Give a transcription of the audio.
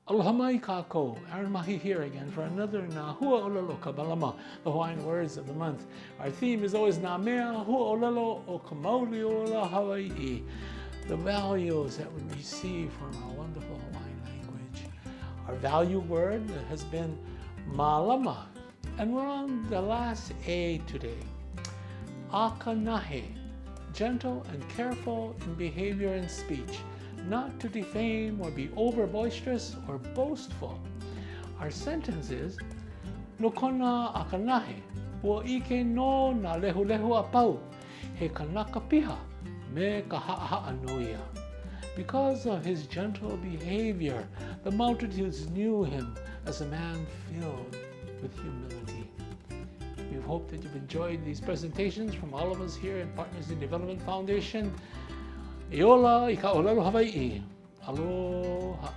Aloha mai kākou. Aaron Mahi here again for another Nā Huaʻōlelo ka Malama, the Hawaiian words of the month. Our theme is always Nā mea Huaʻōlelo o ka mauli o la Hawaiʻi, the values that we receive from our wonderful Hawaiian language. Our value word has been Malama, and we're on the last A today. Akanahe, gentle and careful in behavior and speech, not to defame or be over-boisterous or boastful. Our sentence is, no kona Akanahe, ʻike no na lehulehu apau, he kanaka piha, me ka haʻahaʻa noia. Because of his gentle behavior, the multitudes knew him as a man filled with humility. We hope that you've enjoyed these presentations from all of us here in Partners in Development Foundation. Iola i ka ʻōlelo Hawaiʻi. Aloha.